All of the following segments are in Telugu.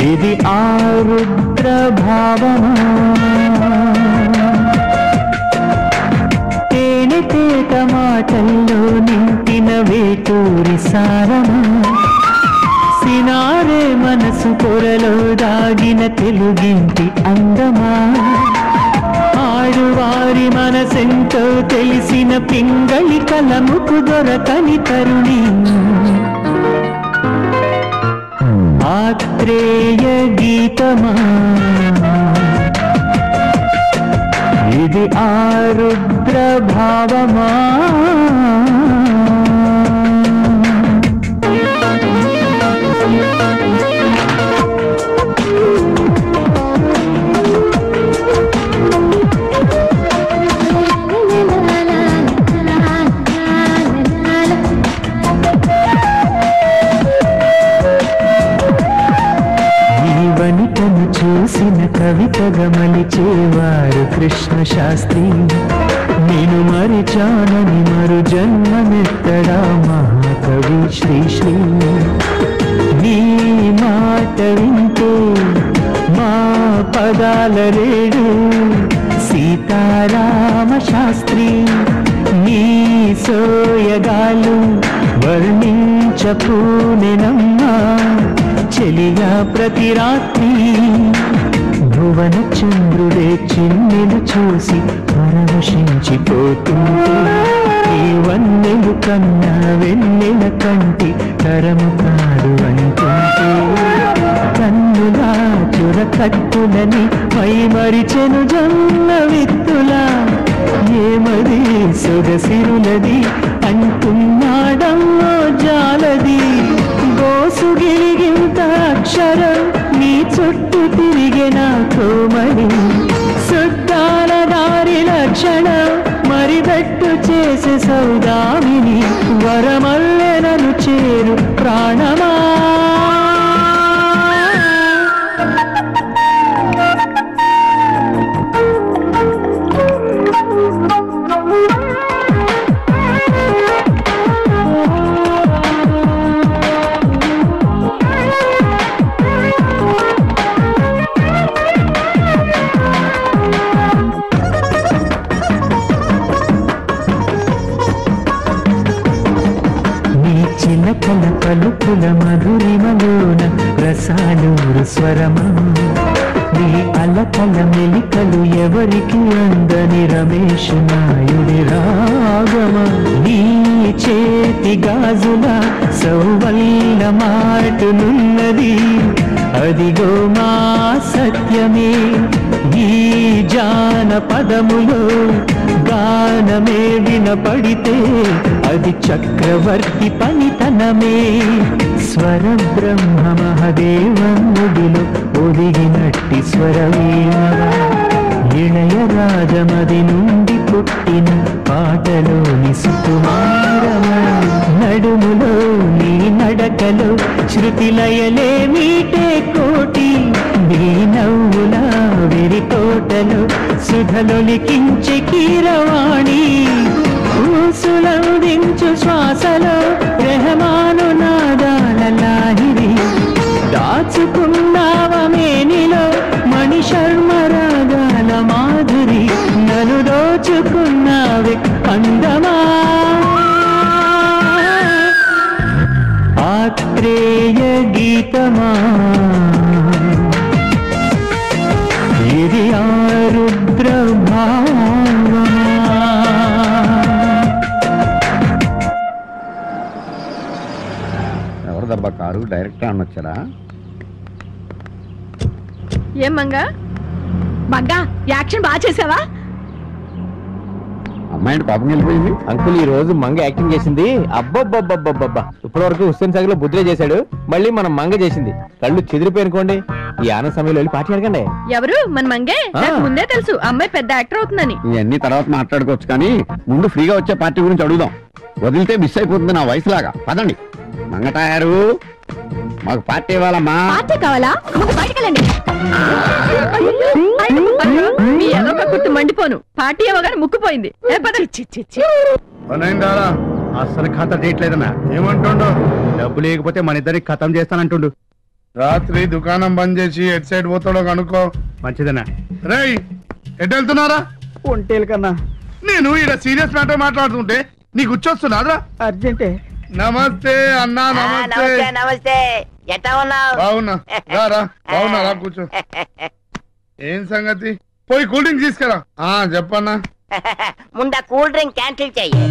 ఇది ఆరుద్ర భావమా తేనెతేట మాటల్లో నింపిన వేటూరి సారమా సినారే మనసు పొరలో దాగిన తెలుగింటి అందమా ఆడువారి మనసెంతో తెలిసిన పింగళి కలముకు దొరకని తరుణి ఆత్రేయ గీతమా ఇది ఆరుద్ర భావమా చూసిన కవితగా మలిచేవారు కృష్ణ శాస్త్రి నేను మరిచానని మరు జన్మమెత్తడా మహాకవి శ్రీశ్రీ నీ మాట వింటే మా పదాల రేడు సీతారామ శాస్త్రి నీ సోయగాలు వర్ణించపూనెనమ్మా చెలిగా ప్రతి రాత్రి భువన చంద్రుడే చిన్నెలు చూసి పరవశించిపోతుంటే ఈ వన్నెలు కన్నా వెన్నెల కంటి తరము కాడు అంటుంటే కన్నులా చురకట్టులని మై మరిచెను జొన్న విత్తులా ఏమది సొగసిరులది అంటున్నాడమ్మో జాలది గోసుగిలిగింత అక్షరం నీ చుట్టూ తిరిగిన కోమలి సుట్టాల దారి లక్షణం మరిబెట్టు చేసే సౌదామిని వరమల్లెనను చేరు ప్రాణమా చిలకల పలుకుల మధురిమలోన రసాలూరు స్వరమా నీ అలకల మెలికలు ఎవరికి అందని రమేష్ నాయుడి రాగమా నీ చేతి గాజుల సౌవల్ల మాటునున్నది అదిగో మా సత్యమే ఈ జానపదములో గానమే వినపడితే అది చక్రవర్తి పనితనమే స్వర బ్రహ్మ మహదేవముడిలో ఒదిగినట్టి స్వరవీణ ఇళయ రాజమది నుండి పుట్టిన పాటలోని సుకుమారమ నడుములో నీ నడకలో శృతిలయలే మీటే కోటి నీ నవ్వుల వెరి తోటలో సుధలొలికించే కీరవాణి ఊసులందించు శ్వాసలో రెహమాను నాదాల లాహిరి దాచుకున్నావమేనిలో మణిశర్మ రాగాల మాధురి నలు దోచుకున్నావే అందమా ఆత్రేయ గీతమా ఇది ఆరుద్ర కారు డైరెక్ట్ అనొచ్చారా? ఏం మంగా మంగా యాక్షన్ బాగా చేసావా? అమ్మాయిని పాపం వెళ్ళిపోయింది. అంకుల్ ఈ రోజు మంగ యాక్టింగ్ చేసింది. అబ్బబ్బబ్బబ్బబ్బబ్బా, ఇప్పటి వరకు హుస్సేన్ సాగర్ లో బుద్ధిలో చేశాడు, మళ్ళీ మనం మంగ చేసింది. కళ్ళు చెదిరిపోయినుకోండి. ఈ ఆనంద సమయంలో వెళ్ళి పార్టీ అడగండి. ఎవరు? మన మంగే. నాకు ముందే తెలుసు అమ్మాయి పెద్ద యాక్టర్ అవుతుందని. ఇవన్నీ తర్వాత మాట్లాడుకోవచ్చు, కానీ ముందు ఫ్రీగా వచ్చే పార్టీ గురించి అడుగుదాం. వదిలితే మిస్ అయిపోతుంది నా వయసులాగా. పదండి. మంగటాయారు, మాకు పార్టీ ఇవ్వాలమ్మా. పార్టీ కావాలా? ముందు బయటకెళ్ళండి. మీ ఎదొక గుర్తు మండిపోను. పార్టీ ఇవ్వగానే ముక్కుపోయింది. అస్సలు ఖాతా చేయట్లేదన్నా. ఏమంటుండు? డబ్బు లేకపోతే మన ఇద్దరికి ఖతం చేస్తానంటుండు. రాత్రి దుకాణం బంద్ చేసి ఎట్ సైడ్ పోతాడో కనుక్కో. మంచిదన్నా. రేయ్, ఎట్ వెళ్తున్నారా? ఒంటేలు కన్నా నేను ఇక్కడ సీరియస్ మ్యాటర్ మాట్లాడుతుంటే నీకు వచ్చొస్తున్నారా? అర్జెంటే. నమస్తే అన్నా. నమస్తే. నమస్తే. ఎట్లా ఉన్నావు? బాగున్నా. రారా, బాగున్నారా? కూర్చో. ఏం సంగతి? పోయి కూల్ డ్రింక్ తీసుకురా. చెప్పన్నా. ముందు కూల్ డ్రింక్ క్యాన్సిల్ చెయ్యి.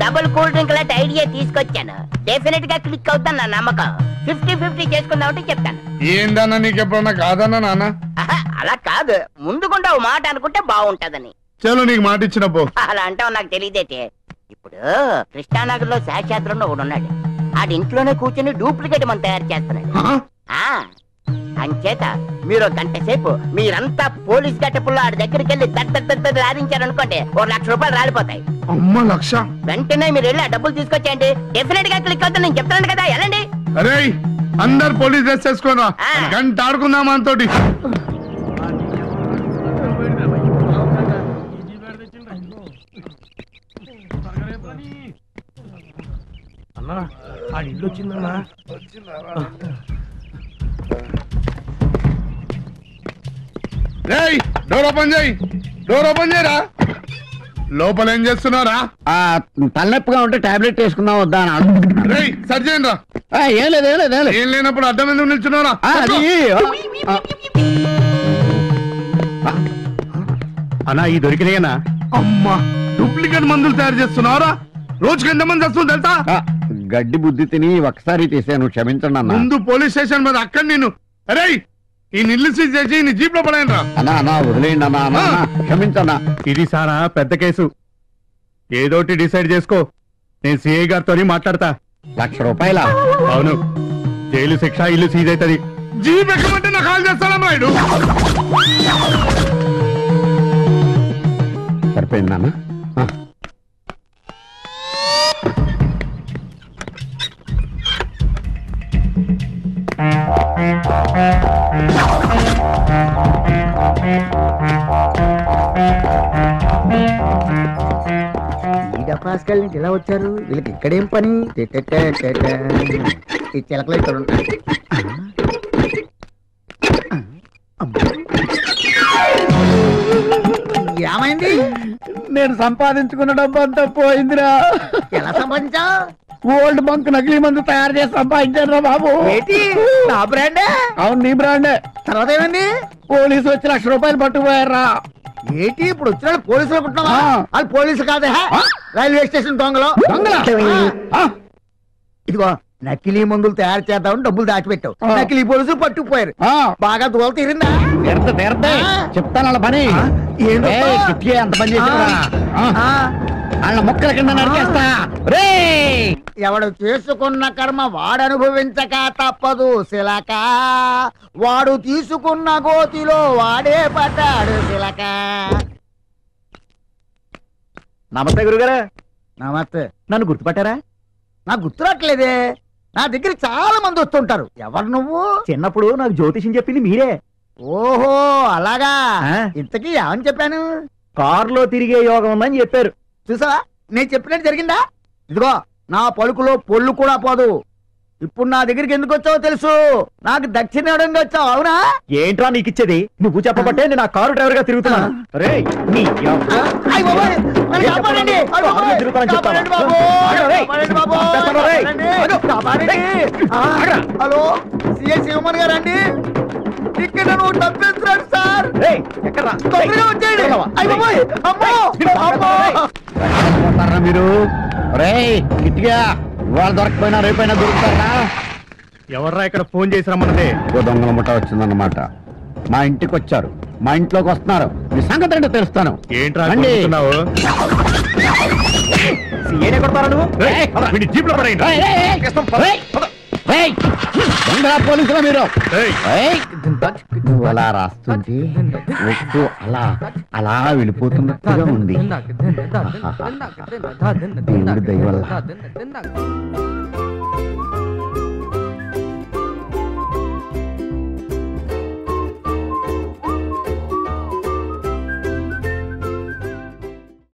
డబుల్ కూల్ డ్రింక్ లాంటి ఐడియా తీసుకొచ్చాను. డెఫినెట్ గా క్లిక్ అవుతాను నా నమ్మకం. 50-50 చేసుకుందామంటే చెప్తాను. ఏందన్నా నీకు ఎప్పుడన్నా కాదన్నా నాన్న? అలా కాదు, ముందుకుండా ఓ మాట అనుకుంటే బాగుంటదని. చలో నీకు మాట ఇచ్చిన పో. అలా అంటావు నాకు తెలియదేటే. ఇప్పుడు కృష్ణానగర్ లో శాస్త్రంలో ఒకడు ఉన్నాడు. ఆడి ఇంట్లోనే కూర్చొని డూప్లికేట్ మనం తయారు చేస్తున్నాడు. అంచేత మీరు గంట సేపు మీరంతా పోలీస్ గట్టపుల్లో ఆడి దగ్గరికి వెళ్ళి రాధించారనుకోండి, 1 లక్ష రూపాయలు రాలిపోతాయి. అమ్మ లక్ష! వెంటనే మీరు వెళ్ళి ఆ డబ్బులు తీసుకొచ్చేయండి. డెఫినెట్ గా క్లిక్ అవుతుంది. నేను చెప్తాను కదా, వెళ్ళండి. అరే, అందరు పోలీస్ డ్రెస్ చేసుకోరా. గంట ఆడుకుందామా అంతోటి. రేయ్, డోర్ ఓపెన్ చేయి. డోర్ ఓపెన్ చేయరా. లోపల ఏం చేస్తున్నారా? తలనొప్పిగా ఉంటే టాబ్లెట్ వేసుకుందాం వద్దా అని అడుగు. రేయ్, సరి చేయండి రా. ఏం లేదు, ఏం లేదు, ఏం లేదు. ఏం లేనప్పుడు అడ్డం ఎందుకు నిల్చున్నారా? అన్నా ఈ దొరికినాయనా? అమ్మా, డూప్లికేట్ మందులు తయారు చేస్తున్నారా? రోజుకి ఎంతమంది వస్తుంది తెలుసా? గడ్డి బుద్ధి తిని ఒకసారి తీసాను, క్షమించండి అన్న. ముందు పోలీస్ స్టేషన్ మీద అక్కడ నేను అరే ఈ నిల్లు సీజ్ చేసి నీ జీప్ లో పడాను రా. అన్నా వదిలేయండి అన్నా, క్షమించన్నా. ఇది సారా పెద్ద కేసు, ఏదోటి డిసైడ్ చేసుకో. నేను సిఐ గారితో మాట్లాడతా. ₹1,00,000? అవును, జైలు శిక్ష, ఇల్లు సీజ్ అవుతుంది. జీప్ ఎక్కమంటే నాకు కాల్ చేస్తాడా నాయుడు? సరిపోయింది నాన్న. పాస్కల్ నుంచి ఇలా వచ్చారు. వీళ్ళకి ఇక్కడేం పని? ఈ చిలకలు ఇక్కడ ఉంటాయి. ఏమైంది? నేను సంపాదించుకున్న డబ్బు అంతా పోయిందిరా. ఎలా సంపాదించావు? ఓల్డ్ బంక్ నకిలీ మందు తయారు చేసి సంపాదించాను రా బాబు. ఏంటి, నా బ్రాండే? అవును, నీ బ్రాండే. తర్వాత ఏమైంది? పోలీసు వచ్చి ₹1,00,000 పట్టుకుపోయారా. ఏంటి ఇప్పుడు వచ్చిన పోలీసులు అనుకుంటున్నావా? వాళ్ళు పోలీసు కాదే, రైల్వే స్టేషన్ దొంగలు. ఇదిగో, నకిలీ మందులు తయారు చేద్దామని డబ్బులు దాచిపెట్టావు. నకిలీ పోలీసులు పట్టుకుపోయారు. బాగా దూల తీరిందా? చెప్తాను వాళ్ళ పని. అంత పని చేసి వాళ్ళ మొక్కల కింద నరికేస్తా. ఎవడు చేసుకున్న కర్మ వాడు అనుభవించక తప్పదు శిలక. వాడు తీసుకున్న గోతిలో వాడే పడ్డాడు శిలక. నమస్తే గురుగారు. నమస్తే. నన్ను గుర్తుపట్టారా? నాకు గుర్తురాట్లేదే. నా దగ్గర చాలా మంది వస్తుంటారు. ఎవరు నువ్వు? చిన్నప్పుడు నాకు జ్యోతిషం చెప్పింది మీరే. ఓహో, అలాగా. ఇంతకీ ఏమని చెప్పాను? కారులో తిరిగే యోగం ఉందని చెప్పారు. చూసావా, నేను చెప్పినట్టు జరిగిందా? ఇదిగో, నా పలుకులో పొల్లు కూడా పోదు. ఇప్పుడు నా దగ్గరికి ఎందుకు వచ్చావో తెలుసు. నాకు దక్షిణ ఇవ్వడానికి వచ్చావు, అవునా? ఏంట్రా నీకు ఇచ్చేది? నువ్వు చెప్పబట్టే నేను ఆ కారు డ్రైవర్ గా తిరుగుతున్నా. హలో, సిఐ శివమణి గారు అండి. ఇక్కడ నువ్వు తప్పిస్తున్నాడు సార్. మీరు గిట్టిగా ఇవాళ దొరకపోయినా రేపైనా దొరుకుతారా? ఎవర్రా ఇక్కడ ఫోన్ చేసి రమ్మన్నదే? ఓ దొంగల ముఠ వచ్చిందన్నమాట. మా ఇంటికి వచ్చారు, మా ఇంట్లోకి వస్తున్నారు. మీ సంగతి ఏంటో తెలుస్తాను. ఏంట్రా రండి. కొడుతున్నావు? సీఏనే కొడతారా నువ్వు? వీడి జీప్లో పడేయండి. ఏయ్! దొంగల పోలీసులు మీరు. ఏయ్! నువ్వు అలా రాస్తుంటే ఒట్టు అలా అలా వెళ్ళిపోతున్నట్టుగా ఉంది. దేవుడి దయ వల్ల